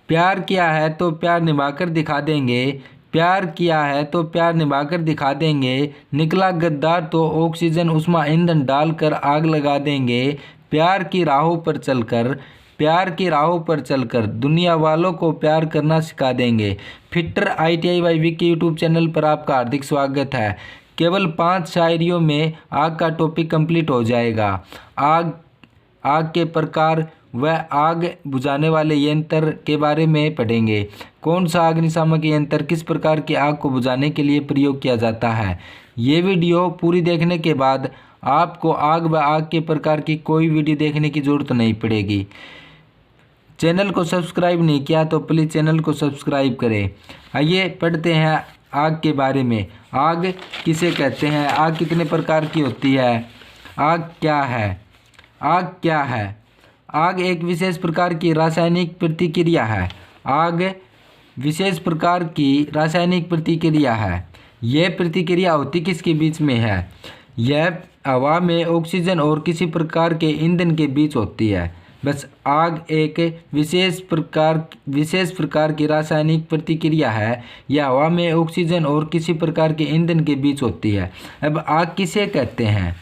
प्यार किया है तो प्यार निभाकर दिखा देंगे, प्यार किया है तो प्यार निभाकर दिखा देंगे, निकला गद्दार तो ऑक्सीजन उष्मा ईंधन डालकर आग लगा देंगे, प्यार की राहों पर चलकर, प्यार की राहों पर चलकर दुनिया वालों को प्यार करना सिखा देंगे। Fitter ITI by Vicky YouTube channel पर आपका हार्दिक स्वागत है। केवल 5 शायरियों में आग का टॉपिक कंप्लीट हो जाएगा। आग, आग के प्रकार व आग बुझाने वाले यंत्र के बारे में पढ़ेंगे। कौन सा अग्निशामक यंत्र किस प्रकार की आग को बुझाने के लिए प्रयोग किया जाता है। ये वीडियो पूरी देखने के बाद आपको आग व आग के प्रकार की कोई वीडियो देखने की जरूरत नहीं पड़ेगी। चैनल को सब्सक्राइब नहीं किया तो प्लीज़ चैनल को सब्सक्राइब करें। आइए पढ़ते हैं आग के बारे में। आग किसे कहते हैं, आग कितने प्रकार की होती है, आग क्या है। आग क्या है? आग एक विशेष प्रकार की रासायनिक प्रतिक्रिया है। आग विशेष प्रकार की रासायनिक प्रतिक्रिया है। यह प्रतिक्रिया होती किसके बीच में है? यह हवा में ऑक्सीजन और किसी प्रकार के ईंधन के बीच होती है। बस आग एक विशेष प्रकार की रासायनिक प्रतिक्रिया है। यह हवा में ऑक्सीजन और किसी प्रकार के ईंधन के बीच होती है। अब आग किसे कहते हैं?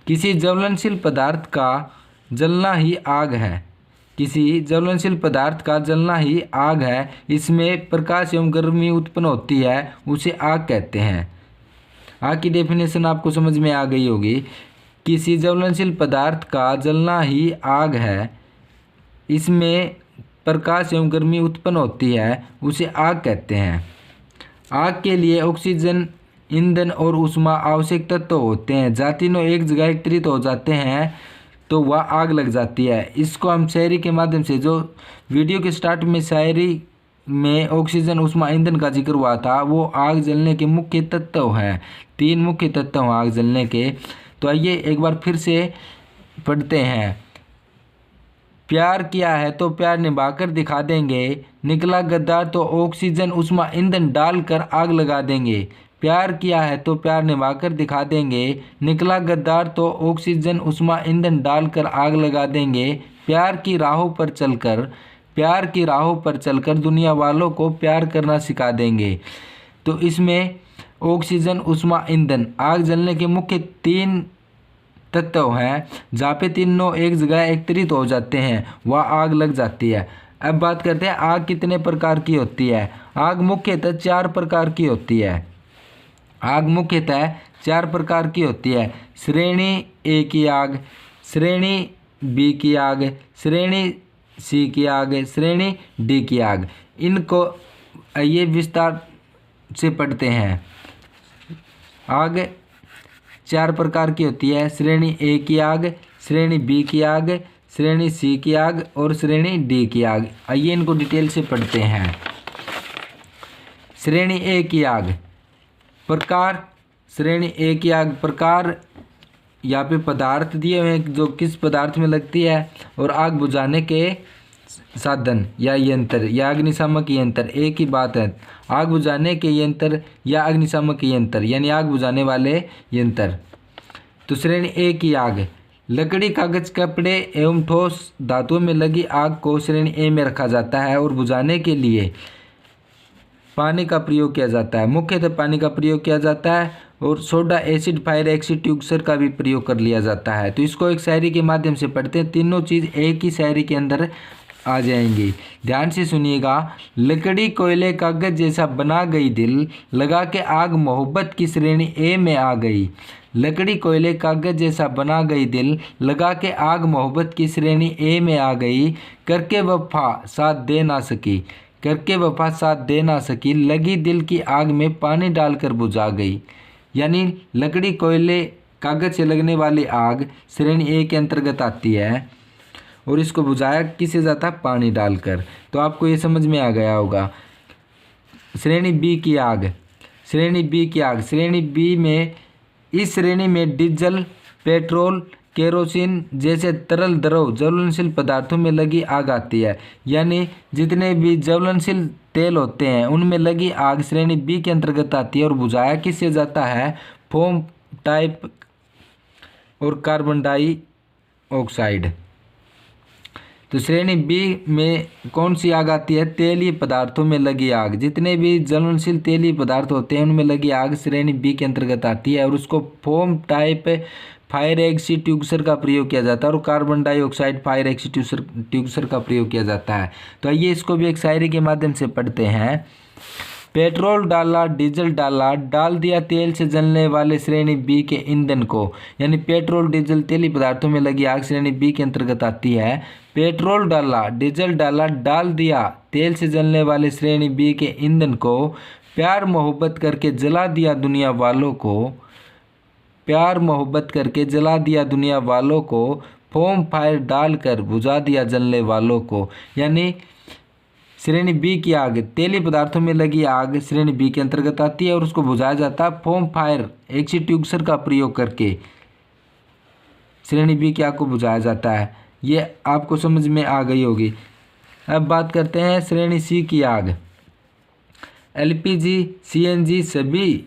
किसी ज्वलनशील पदार्थ का जलना ही आग है। किसी ज्वलनशील पदार्थ का जलना ही आग है। इसमें प्रकाश एवं गर्मी उत्पन्न होती है, उसे आग कहते हैं। आग की डेफिनेशन आपको समझ में आ गई होगी। किसी ज्वलनशील पदार्थ का जलना ही आग है, इसमें प्रकाश एवं गर्मी उत्पन्न होती है, उसे आग कहते हैं। आग के लिए ऑक्सीजन, ईंधन और ऊष्मा आवश्यक तत्व होते हैं। जहाँ तीनों एक जगह एकत्रित हो जाते हैं तो वह आग लग जाती है। इसको हम शायरी के माध्यम से, जो वीडियो के स्टार्ट में शायरी में ऑक्सीजन, ऊष्मा, ईंधन का जिक्र हुआ था, वो आग जलने के मुख्य तत्व हैं। 3 मुख्य तत्व हैं आग जलने के। तो आइए एक बार फिर से पढ़ते हैं। प्यार किया है तो प्यार निभाकर दिखा देंगे, निकला गद्दार तो ऑक्सीजन उष्मा ईंधन डालकर आग लगा देंगे। प्यार किया है तो प्यार निभाकर दिखा देंगे, निकला गद्दार तो ऑक्सीजन उष्मा ईंधन डालकर आग लगा देंगे। प्यार की राहों पर चलकर, प्यार की राहों पर चलकर दुनिया वालों को प्यार करना सिखा देंगे। तो इसमें ऑक्सीजन, उष्मा, ईंधन आग जलने के मुख्य 3 तत्व हैं। जहाँ पे तीनों एक जगह एकत्रित हो जाते हैं वह आग लग जाती है। अब बात करते हैं आग कितने प्रकार की होती है। आग मुख्यतः 4 प्रकार की होती है। आग मुख्यतः 4 प्रकार की होती है। श्रेणी ए की आग, श्रेणी बी की आग, श्रेणी सी की आग, श्रेणी डी की आग। इनको ये विस्तार से पढ़ते हैं। आग 4 प्रकार की होती है। श्रेणी ए की आग, श्रेणी बी की आग, श्रेणी सी की आग और श्रेणी डी की आग। आइए इनको डिटेल से पढ़ते हैं। श्रेणी ए की आग प्रकार। श्रेणी ए की आग प्रकार, यहाँ पे पदार्थ दिए हुए हैं जो किस पदार्थ में लगती है, और आग बुझाने के साधन या यंत्र या अग्निशामक यंत्र एक ही बात है। आग बुझाने के यंत्र या अग्निशामक यंत्र यानी आग बुझाने वाले यंत्र। तो श्रेणी ए की आग लकड़ी, कागज, कपड़े एवं ठोस धातुओं में लगी आग को श्रेणी ए में रखा जाता है और बुझाने के लिए पानी का प्रयोग किया जाता है। मुख्यतः पानी का प्रयोग किया जाता है और सोडा, एसिड, फायर एक्सटिंग्विशर का भी प्रयोग कर लिया जाता है। तो इसको एक शायरी के माध्यम से पढ़ते हैं। तीनों चीज़ एक ही शायरी के अंदर आ जाएंगी। ध्यान से सुनिएगा। लकड़ी, कोयले, कागज जैसा बना गई दिल, लगा के आग मोहब्बत की श्रेणी ए में आ गई। लकड़ी, कोयले, कागज जैसा बना गई दिल, लगा के आग मोहब्बत की श्रेणी ए में आ गई। करके वफा साथ दे ना सकी, करके वफा साथ दे ना सकी, लगी दिल की आग में पानी डालकर बुझा गई। यानी लकड़ी, कोयले, कागज से लगने वाली आग श्रेणी ए के अंतर्गत आती है और इसको बुझाया किसे जाता है? पानी डालकर। तो आपको ये समझ में आ गया होगा। श्रेणी बी की आग, श्रेणी बी की आग, श्रेणी बी में, इस श्रेणी में डीजल, पेट्रोल, केरोसिन जैसे तरल द्रव ज्वलनशील पदार्थों में लगी आग आती है। यानी जितने भी ज्वलनशील तेल होते हैं उनमें लगी आग श्रेणी बी के अंतर्गत आती है और बुझाया किससे जाता है? फोम टाइप और कार्बन डाइऑक्साइड। तो श्रेणी बी में कौन सी आग आती है? तेलीय पदार्थों में लगी आग। जितने भी ज्वलनशील तेलीय पदार्थ होते हैं उनमें लगी आग श्रेणी बी के अंतर्गत आती है और उसको फोम टाइप फायर एक्सटिंग्विशर का प्रयोग किया जाता है और कार्बन डाइऑक्साइड फायर एक्सटिंग्विशर का प्रयोग किया जाता है। तो आइए इसको भी एक शायरी के माध्यम से पढ़ते हैं। पेट्रोल डाला, डीजल डाला, डाल दिया तेल से जलने वाले श्रेणी बी के ईंधन को। यानी पेट्रोल, डीजल, तेलीय पदार्थों में लगी आग श्रेणी बी के अंतर्गत आती है। पेट्रोल डाला, डीजल डाला, डाल दिया तेल से जलने वाले श्रेणी बी के ईंधन को। प्यार मोहब्बत करके जला दिया दुनिया वालों को। प्यार मोहब्बत करके जला दिया दुनिया वालों को। फोम फायर डालकर बुझा दिया जलने वालों को। यानी श्रेणी बी की आग, तेलीय पदार्थों में लगी आग श्रेणी बी के अंतर्गत आती है और उसको बुझाया जाता है फोम फायर एक्सटिंग्विशर का प्रयोग करके। श्रेणी बी की आग को बुझाया जाता है। ये आपको समझ में आ गई होगी। अब बात करते हैं श्रेणी सी की आग। एलपीजी, सीएनजी सभी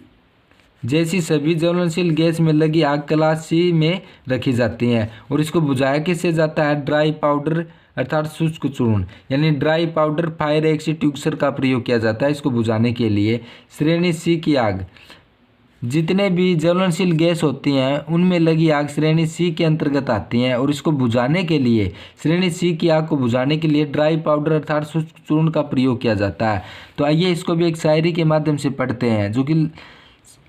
जैसी सभी ज्वलनशील गैस में लगी आग क्लास सी में रखी जाती हैं और इसको बुझाया किससे जाता है? ड्राई पाउडर अर्थात शुष्क चूर्ण, यानी ड्राई पाउडर फायर एक्सटिंग्विशर का प्रयोग किया जाता है इसको बुझाने के लिए। श्रेणी सी की आग, जितने भी ज्वलनशील गैस होती हैं उनमें लगी आग श्रेणी सी के अंतर्गत आती हैं और इसको बुझाने के लिए, श्रेणी सी की आग को बुझाने के लिए ड्राई पाउडर अर्थात शुष्क चूर्ण का प्रयोग किया जाता है। तो आइए इसको भी एक शायरी के माध्यम से पढ़ते हैं जो कि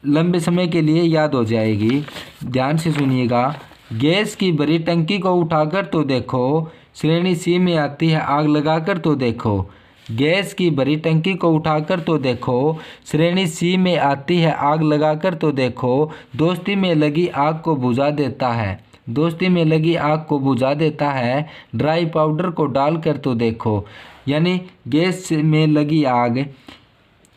लंबे समय के लिए याद हो जाएगी। ध्यान से सुनिएगा। गैस की भरी टंकी को उठाकर तो देखो, श्रेणी सी में आती है आग लगाकर तो देखो। गैस की भरी टंकी को उठाकर तो देखो, श्रेणी सी में आती है आग लगाकर तो देखो। दोस्ती में लगी आग को बुझा देता है, दोस्ती में लगी आग को बुझा देता है, ड्राई पाउडर को डालकर तो देखो। यानी गैस में लगी आग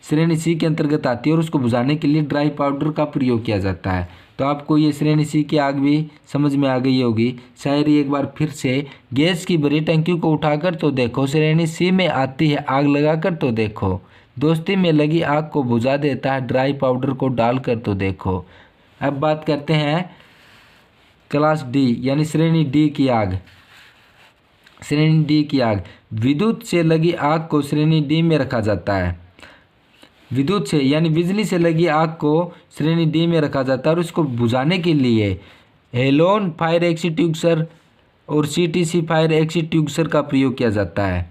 श्रेणी सी के अंतर्गत आती है और उसको बुझाने के लिए ड्राई पाउडर का प्रयोग किया जाता है। तो आपको ये श्रेणी सी की आग भी समझ में आ गई होगी। शायरी एक बार फिर से। गैस की भरी टंकी को उठाकर तो देखो, श्रेणी सी में आती है आग लगाकर तो देखो। दोस्ती में लगी आग को बुझा देता है, ड्राई पाउडर को डालकर तो देखो। अब बात करते हैं क्लास डी यानी श्रेणी डी की आग। श्रेणी डी की आग, विद्युत से लगी आग को श्रेणी डी में रखा जाता है। विद्युत से यानी बिजली से लगी आग को श्रेणी डी में रखा जाता है और इसको बुझाने के लिए हेलोन फायर एक्सटिंग्विशर और सीटीसी फायर एक्सटिंग्विशर का प्रयोग किया जाता है।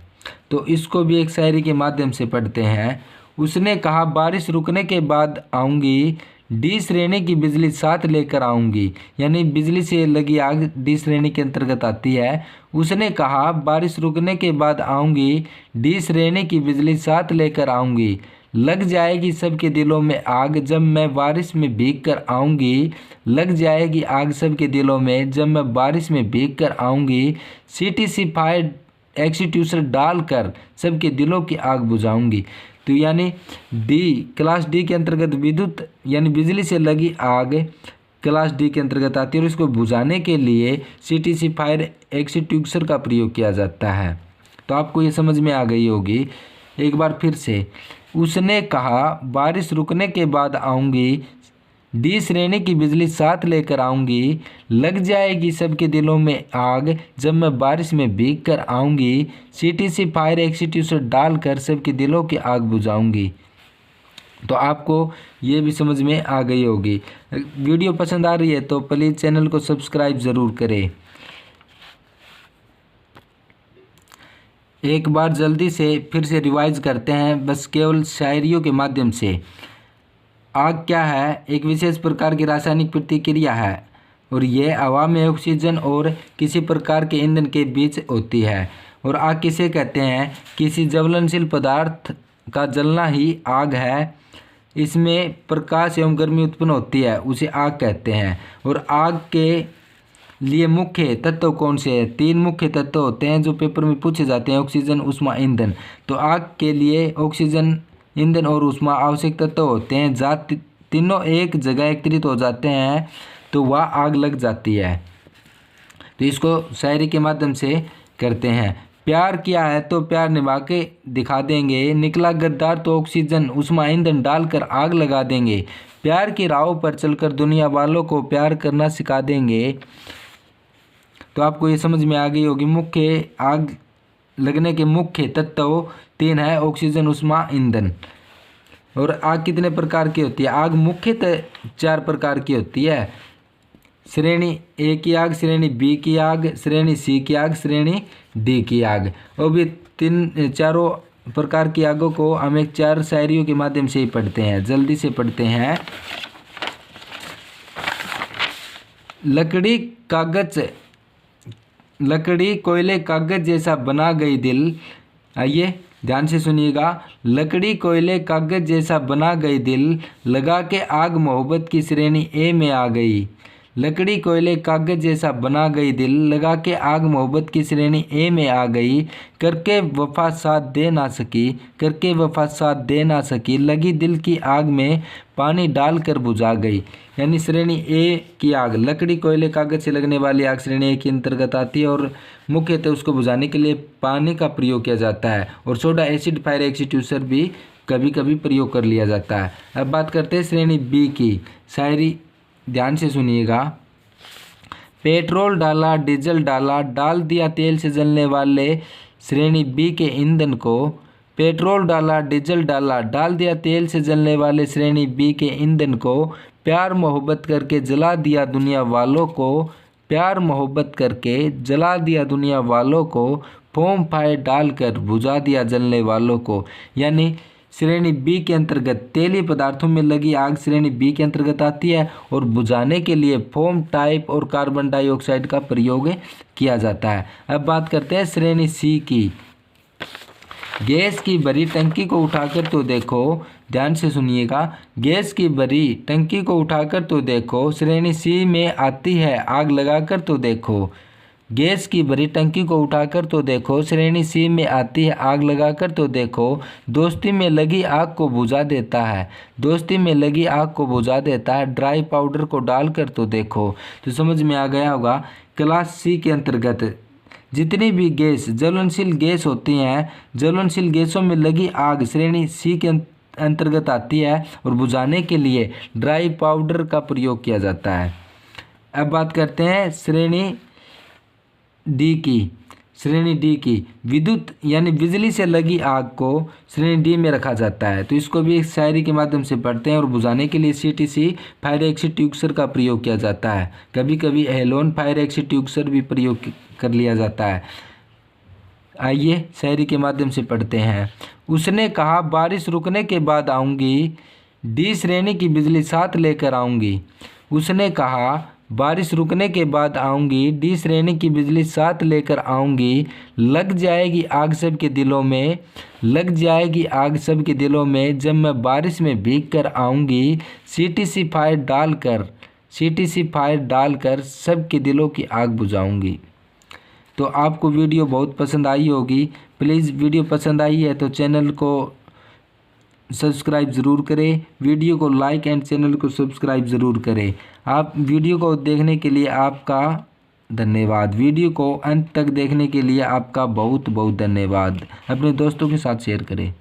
तो इसको भी एक शायरी के माध्यम से पढ़ते हैं। उसने कहा बारिश रुकने के बाद आऊँगी, डी श्रेणी की बिजली साथ लेकर आऊँगी। यानी बिजली से लगी आग डी श्रेणी के अंतर्गत आती है। उसने कहा बारिश रुकने के बाद आऊँगी, डी श्रेणी की बिजली साथ लेकर आऊँगी। लग जाएगी सबके दिलों में आग जब मैं बारिश में भीग कर आऊँगी। लग जाएगी आग सबके दिलों में जब मैं बारिश में भीग कर आऊँगी। सीटीसी फायर एक्सटिंग्विशर डालकर सबके दिलों की आग बुझाऊँगी। तो यानी डी क्लास डी के अंतर्गत विद्युत यानी बिजली से लगी आग क्लास डी के अंतर्गत आती है और इसको बुझाने के लिए सीटीसी फायर एक्सटिंग्विशर का प्रयोग किया जाता है। तो आपको ये समझ में आ गई होगी। एक बार फिर से। उसने कहा बारिश रुकने के बाद आऊँगी, डी श्रेणी की बिजली साथ लेकर आऊँगी। लग जाएगी सबके दिलों में आग जब मैं बारिश में भीग कर आऊँगी। सीटीसी फायर एक्सटिंग्विशर डालकर सबके दिलों की आग बुझाऊँगी। तो आपको ये भी समझ में आ गई होगी। वीडियो पसंद आ रही है तो प्लीज़ चैनल को सब्सक्राइब ज़रूर करें। एक बार जल्दी से फिर से रिवाइज करते हैं बस केवल शायरियों के माध्यम से। आग क्या है? एक विशेष प्रकार की रासायनिक प्रतिक्रिया है और यह हवा में ऑक्सीजन और किसी प्रकार के ईंधन के बीच होती है। और आग किसे कहते हैं? किसी ज्वलनशील पदार्थ का जलना ही आग है। इसमें प्रकाश एवं गर्मी उत्पन्न होती है, उसे आग कहते हैं। और आग के लिए मुख्य तत्व कौन से हैं? 3 मुख्य तत्व होते हैं जो पेपर में पूछे जाते हैं, ऑक्सीजन, ऊष्मा, ईंधन। तो आग के लिए ऑक्सीजन, ईंधन और ऊष्मा आवश्यक तत्व होते हैं। जहाँ तीनों एक जगह एकत्रित हो जाते हैं तो वह आग लग जाती है। तो इसको शायरी के माध्यम से करते हैं। प्यार किया है तो प्यार निभा के दिखा देंगे, निकला गद्दार तो ऑक्सीजन, ऊष्मा, ईंधन डालकर आग लगा देंगे। प्यार की राहों पर चलकर दुनिया वालों को प्यार करना सिखा देंगे। तो आपको ये समझ में आ गई होगी। मुख्य आग लगने के मुख्य तत्व 3 है, ऑक्सीजन, ऊष्मा, ईंधन। और आग कितने प्रकार की होती है? आग मुख्यतः 4 प्रकार की होती है। श्रेणी ए की आग, श्रेणी बी की आग, श्रेणी सी की आग, श्रेणी डी की आग। और भी चारों प्रकार की आगों को हम एक 4 शायरियों के माध्यम से ही पढ़ते हैं, जल्दी से पढ़ते हैं। लकड़ी कोयले कागज जैसा बना गई दिल। आइए ध्यान से सुनिएगा। लकड़ी कोयले कागज जैसा बना गई दिल, लगा के आग मोहब्बत की श्रेणी ए में आ गई। लकड़ी कोयले कागज जैसा बना गई दिल, लगा के आग मोहब्बत की श्रेणी ए में आ गई। करके वफा साथ दे ना सकी, करके वफा साथ दे ना सकी, लगी दिल की आग में पानी डाल कर बुझा गई। यानी श्रेणी ए की आग, लकड़ी कोयले कागज से लगने वाली आग श्रेणी ए के अंतर्गत आती है और मुख्यतः उसको बुझाने के लिए पानी का प्रयोग किया जाता है और सोडा एसिड, फायर एक्सटिंग्विशर भी कभी कभी प्रयोग कर लिया जाता है। अब बात करते हैं श्रेणी बी की शायरी, ध्यान से सुनिएगा। पेट्रोल डाला, डीजल डाला, डाल दिया तेल से जलने वाले श्रेणी बी के ईंधन को। पेट्रोल डाला, डीजल डाला, डाल दिया तेल से जलने वाले श्रेणी बी के ईंधन को। प्यार मोहब्बत करके जला दिया दुनिया वालों को, प्यार मोहब्बत करके जला दिया दुनिया वालों को, फोम फायर डालकर बुझा दिया जलने वालों को। यानी श्रेणी बी के अंतर्गत तेलीय पदार्थों में लगी आग श्रेणी बी के अंतर्गत आती है और बुझाने के लिए फोम टाइप और कार्बन डाइऑक्साइड का प्रयोग किया जाता है। अब बात करते हैं श्रेणी सी की। गैस की भरी टंकी को उठाकर तो देखो, ध्यान से सुनिएगा। गैस की भरी टंकी को उठाकर तो देखो, श्रेणी सी में आती है आग लगाकर तो देखो। गैस की भरी टंकी को उठाकर तो देखो, श्रेणी सी में आती है आग लगाकर तो देखो। दोस्ती में लगी आग को बुझा देता है, दोस्ती में लगी आग को बुझा देता है, ड्राई पाउडर को डालकर तो देखो। तो समझ में आ गया होगा। क्लास सी के अंतर्गत जितनी भी गैस ज्वलनशील गैस होती हैं, ज्वलनशील गैसों में लगी आग श्रेणी सी के अंतर्गत आती है और बुझाने के लिए ड्राई पाउडर का प्रयोग किया जाता है। अब बात करते हैं श्रेणी डी की। श्रेणी डी की विद्युत यानी बिजली से लगी आग को श्रेणी डी में रखा जाता है। तो इसको भी एक शायरी के माध्यम से पढ़ते हैं और बुझाने के लिए CTC फायर एक्सटिंग्विशर का प्रयोग किया जाता है। कभी कभी हेलोन फायर एक्सटिंग्विशर भी प्रयोग कर लिया जाता है। आइए शायरी के माध्यम से पढ़ते हैं। उसने कहा बारिश रुकने के बाद आऊँगी, डी श्रेणी की बिजली साथ लेकर आऊँगी। उसने कहा बारिश रुकने के बाद आऊँगी, डी श्रेणी की बिजली साथ लेकर आऊँगी। लग जाएगी आग सब के दिलों में, लग जाएगी आग सब के दिलों में, जब मैं बारिश में भीग कर आऊँगी। CTC फायर डालकर, CTC फायर डालकर सब के दिलों की आग बुझाऊँगी। तो आपको वीडियो बहुत पसंद आई होगी। प्लीज़ वीडियो पसंद आई है तो चैनल को सब्सक्राइब ज़रूर करें, वीडियो को लाइक एंड चैनल को सब्सक्राइब ज़रूर करें। आप वीडियो को देखने के लिए आपका धन्यवाद। वीडियो को अंत तक देखने के लिए आपका बहुत बहुत धन्यवाद। अपने दोस्तों के साथ शेयर करें।